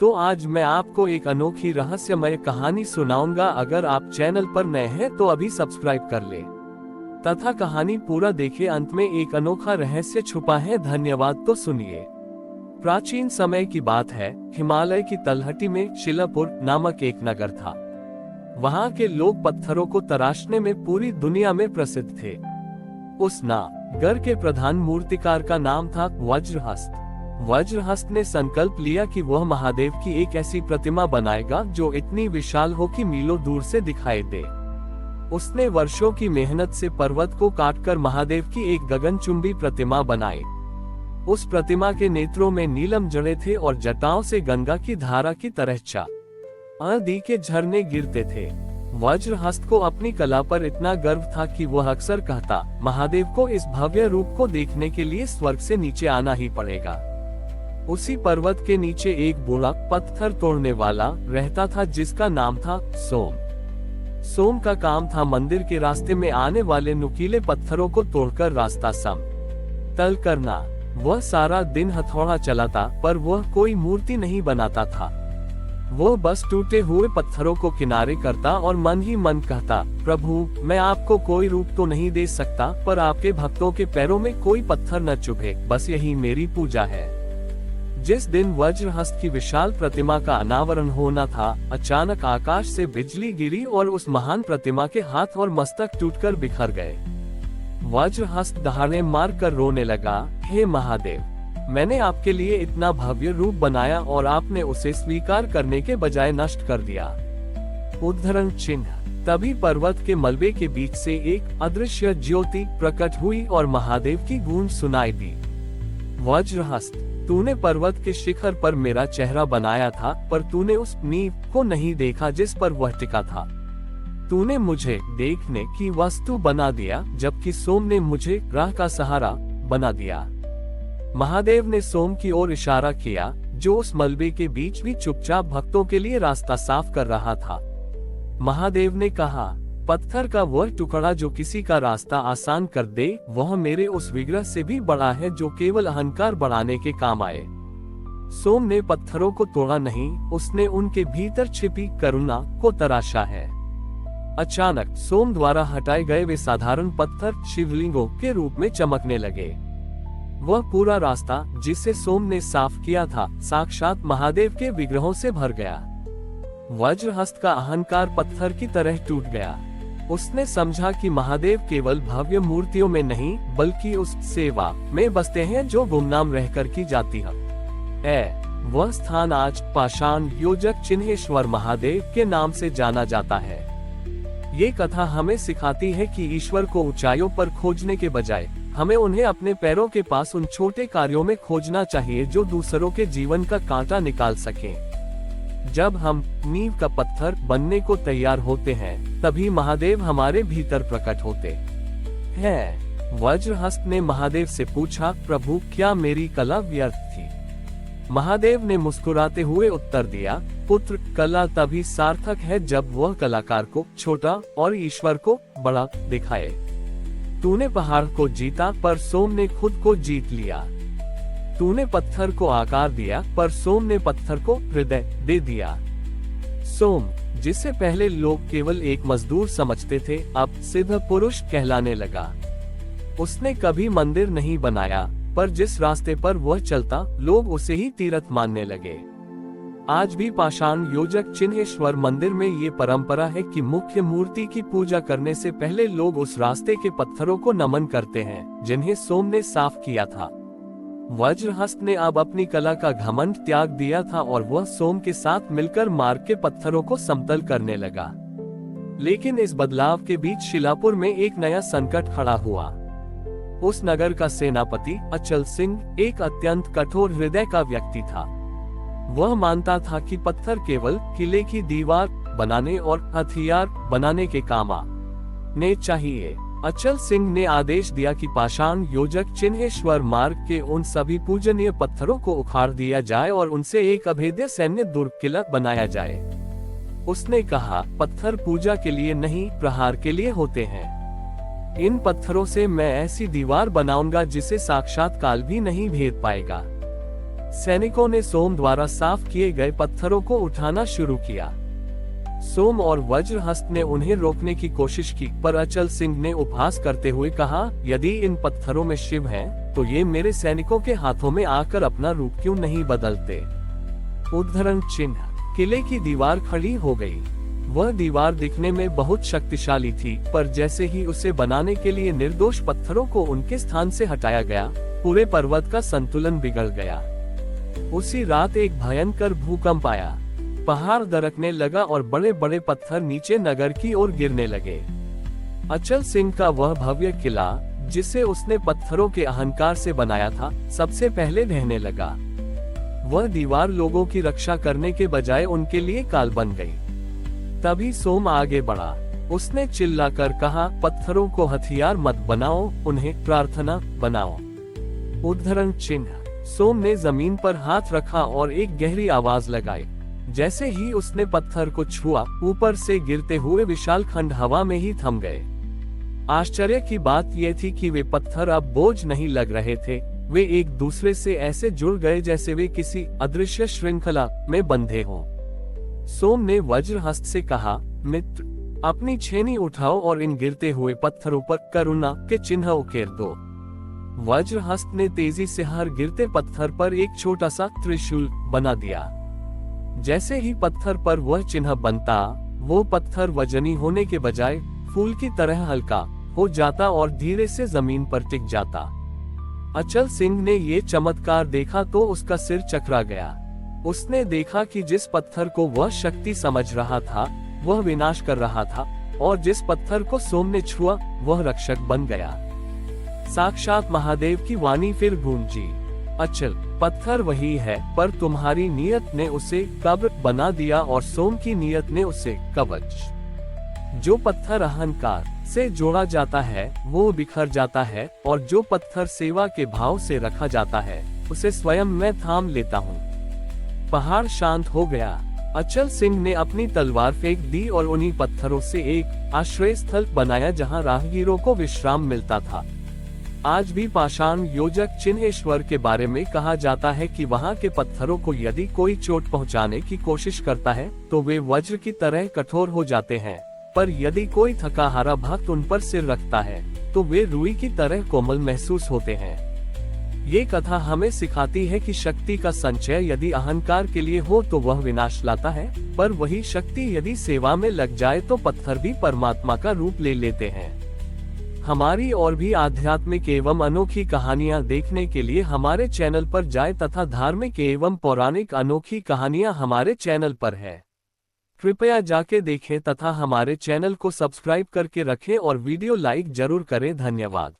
तो आज मैं आपको एक अनोखी रहस्यमय कहानी सुनाऊंगा। अगर आप चैनल पर नए हैं तो अभी सब्सक्राइब कर ले तथा कहानी पूरा देखें। अंत में एक अनोखा रहस्य छुपा है। धन्यवाद। तो सुनिए। प्राचीन समय की बात है। हिमालय की तलहटी में शिलापुर नामक एक नगर था। वहाँ के लोग पत्थरों को तराशने में पूरी दुनिया में प्रसिद्ध थे। उस नगर के प्रधान मूर्तिकार का नाम था वज्रहस्त। वज्रहस्त ने संकल्प लिया कि वह महादेव की एक ऐसी प्रतिमा बनाएगा जो इतनी विशाल हो कि मीलों दूर से दिखाई दे। उसने वर्षों की मेहनत से पर्वत को काटकर महादेव की एक गगनचुंबी प्रतिमा बनाई। उस प्रतिमा के नेत्रों में नीलम जड़ें थे और जटाओं से गंगा की धारा की तरह चांदी के झरने गिरते थे। वज्रहस्त को अपनी कला पर इतना गर्व था कि वह अक्सर कहता, महादेव को इस भव्य रूप को देखने के लिए स्वर्ग से नीचे आना ही पड़ेगा। उसी पर्वत के नीचे एक बूढ़ा पत्थर तोड़ने वाला रहता था जिसका नाम था सोम। सोम का काम था मंदिर के रास्ते में आने वाले नुकीले पत्थरों को तोड़कर रास्ता समतल करना। वह सारा दिन हथौड़ा चलाता, पर वह कोई मूर्ति नहीं बनाता था। वह बस टूटे हुए पत्थरों को किनारे करता और मन ही मन कहता, प्रभु, मैं आपको कोई रूप तो नहीं दे सकता, पर आपके भक्तों के पैरों में कोई पत्थर न चुभे, बस यही मेरी पूजा है। जिस दिन वज्रहस्त की विशाल प्रतिमा का अनावरण होना था, अचानक आकाश से बिजली गिरी और उस महान प्रतिमा के हाथ और मस्तक टूटकर बिखर गए। वज्रहस्त दहाड़े मारकर रोने लगा, हे महादेव, मैंने आपके लिए इतना भव्य रूप बनाया और आपने उसे स्वीकार करने के बजाय नष्ट कर दिया। उद्धरण चिन्ह। तभी पर्वत के मलबे के बीच से एक अदृश्य ज्योति प्रकट हुई और महादेव की गूंज सुनाई दी। वज्रहस्त, तूने पर्वत के शिखर पर मेरा चेहरा बनाया था, पर तूने उस नींव को नहीं देखा जिस पर वह टिका था। तूने मुझे देखने की वस्तु बना दिया, जबकि सोम ने मुझे राह का सहारा बना दिया। महादेव ने सोम की ओर इशारा किया, जो उस मलबे के बीच भी चुपचाप भक्तों के लिए रास्ता साफ कर रहा था। महादेव ने कहा, पत्थर का वह टुकड़ा जो किसी का रास्ता आसान कर दे, वह मेरे उस विग्रह से भी बड़ा है जो केवल अहंकार बढ़ाने के काम आए। सोम ने पत्थरों को तोड़ा नहीं, उसने उनके भीतर छिपी करुणा को तराशा है। अचानक सोम द्वारा हटाए गए वे साधारण पत्थर शिवलिंगों के रूप में चमकने लगे। वह पूरा रास्ता जिसे सोम ने साफ किया था, साक्षात महादेव के विग्रहों से भर गया। वज्रहस्त का अहंकार पत्थर की तरह टूट गया। उसने समझा कि महादेव केवल भव्य मूर्तियों में नहीं, बल्कि उस सेवा में बसते हैं जो गुमनाम रहकर की जाती है। वह स्थान आज पाषाण योजक चिन्हेश्वर महादेव के नाम से जाना जाता है। ये कथा हमें सिखाती है कि ईश्वर को ऊंचाइयों पर खोजने के बजाय हमें उन्हें अपने पैरों के पास उन छोटे कार्यों में खोजना चाहिए जो दूसरों के जीवन का कांटा निकाल सकें। जब हम नींव का पत्थर बनने को तैयार होते हैं, तभी महादेव हमारे भीतर प्रकट होते हैं। वज्रहस्त ने महादेव से पूछा, प्रभु, क्या मेरी कला व्यर्थ थी? महादेव ने मुस्कुराते हुए उत्तर दिया, पुत्र, कला तभी सार्थक है जब वह कलाकार को छोटा और ईश्वर को बड़ा दिखाए। तूने पहाड़ को जीता, पर सोम ने खुद को जीत लिया। तूने पत्थर को आकार दिया, पर सोम ने पत्थर को हृदय दे दिया। सोम, जिसे पहले लोग केवल एक मजदूर समझते थे, अब सिद्ध पुरुष कहलाने लगा। उसने कभी मंदिर नहीं बनाया, पर जिस रास्ते पर वह चलता, लोग उसे ही तीर्थ मानने लगे। आज भी पाषाण योजक चिन्हेश्वर मंदिर में ये परंपरा है कि मुख्य मूर्ति की पूजा करने से पहले लोग उस रास्ते के पत्थरों को नमन करते हैं, जिन्हें सोम ने साफ किया था। वज्रहस्त ने अब अपनी कला का घमंड त्याग दिया था और वह सोम के साथ मिलकर मार्ग के पत्थरों को समतल करने लगा। लेकिन इस बदलाव के बीच शिलापुर में एक नया संकट खड़ा हुआ। उस नगर का सेनापति अचल सिंह एक अत्यंत कठोर हृदय का व्यक्ति था। वह मानता था कि पत्थर केवल किले की दीवार बनाने और हथियार बनाने के काम आने चाहिए। अचल सिंह ने आदेश दिया कि पाषाण योजक चिन्हेश्वर मार्ग के उन सभी पूजनीय पत्थरों को उखाड़ दिया जाए और उनसे एक अभेद्य सैन्य दुर्ग किला बनाया जाए। उसने कहा, पत्थर पूजा के लिए नहीं, प्रहार के लिए होते हैं। इन पत्थरों से मैं ऐसी दीवार बनाऊंगा जिसे साक्षात काल भी नहीं भेद पाएगा। सैनिकों ने सोम द्वारा साफ किए गए पत्थरों को उठाना शुरू किया। सोम और वज्रहस्त ने उन्हें रोकने की कोशिश की, पर अचल सिंह ने उपहास करते हुए कहा, यदि इन पत्थरों में शिव हैं, तो ये मेरे सैनिकों के हाथों में आकर अपना रूप क्यों नहीं बदलते। उद्धरण चिन्ह। किले की दीवार खड़ी हो गई। वह दीवार दिखने में बहुत शक्तिशाली थी, पर जैसे ही उसे बनाने के लिए निर्दोष पत्थरों को उनके स्थान से हटाया गया, पूरे पर्वत का संतुलन बिगड़ गया। उसी रात एक भयंकर भूकंप आया। पहाड़ दरकने लगा और बड़े बड़े पत्थर नीचे नगर की ओर गिरने लगे। अचल सिंह का वह भव्य किला, जिसे उसने पत्थरों के अहंकार से बनाया था, सबसे पहले ढहने लगा। वह दीवार लोगों की रक्षा करने के बजाय उनके लिए काल बन गई। तभी सोम आगे बढ़ा। उसने चिल्लाकर कहा, पत्थरों को हथियार मत बनाओ, उन्हें प्रार्थना बनाओ। उद्धरण चिन्ह। सोम ने जमीन पर हाथ रखा और एक गहरी आवाज लगाई। जैसे ही उसने पत्थर को छुआ, ऊपर से गिरते हुए विशाल खंड हवा में ही थम गए। आश्चर्य की बात यह थी कि वे पत्थर अब बोझ नहीं लग रहे थे, वे एक दूसरे से ऐसे जुड़ गए जैसे वे किसी अदृश्य श्रृंखला में बंधे हों। सोम ने वज्रहस्त से कहा, मित्र, अपनी छेनी उठाओ और इन गिरते हुए पत्थरों पर करुणा के चिन्ह उकेर दो। वज्रहस्त ने तेजी से हर गिरते पत्थर पर एक छोटा सा त्रिशूल बना दिया। जैसे ही पत्थर पर वह चिन्ह बनता, वो पत्थर वजनी होने के बजाय फूल की तरह हल्का हो जाता और धीरे से जमीन पर टिक जाता। अचल सिंह ने ये चमत्कार देखा तो उसका सिर चकरा गया। उसने देखा कि जिस पत्थर को वह शक्ति समझ रहा था, वह विनाश कर रहा था, और जिस पत्थर को सोम ने छुआ, वह रक्षक बन गया। साक्षात महादेव की वाणी फिर गूंजी, अचल, पत्थर वही है, पर तुम्हारी नियत ने उसे कब्र बना दिया और सोम की नियत ने उसे कवच। जो पत्थर अहंकार से जोड़ा जाता है, वो बिखर जाता है, और जो पत्थर सेवा के भाव से रखा जाता है, उसे स्वयं मैं थाम लेता हूँ। पहाड़ शांत हो गया। अचल सिंह ने अपनी तलवार फेंक दी और उन्हीं पत्थरों से एक आश्रय स्थल बनाया जहां राहगीरों को विश्राम मिलता था। आज भी पाषाण योजक चिन्हेश्वर के बारे में कहा जाता है कि वहां के पत्थरों को यदि कोई चोट पहुंचाने की कोशिश करता है, तो वे वज्र की तरह कठोर हो जाते हैं, पर यदि कोई थका हारा भक्त उन पर सिर रखता है, तो वे रुई की तरह कोमल महसूस होते हैं। ये कथा हमें सिखाती है कि शक्ति का संचय यदि अहंकार के लिए हो तो वह विनाश लाता है, पर वही शक्ति यदि सेवा में लग जाए तो पत्थर भी परमात्मा का रूप ले लेते हैं। हमारी और भी आध्यात्मिक एवं अनोखी कहानियां देखने के लिए हमारे चैनल पर जाएं तथा धार्मिक एवं पौराणिक अनोखी कहानियां हमारे चैनल पर है। कृपया जाके देखें तथा हमारे चैनल को सब्सक्राइब करके रखें और वीडियो लाइक जरूर करें। धन्यवाद।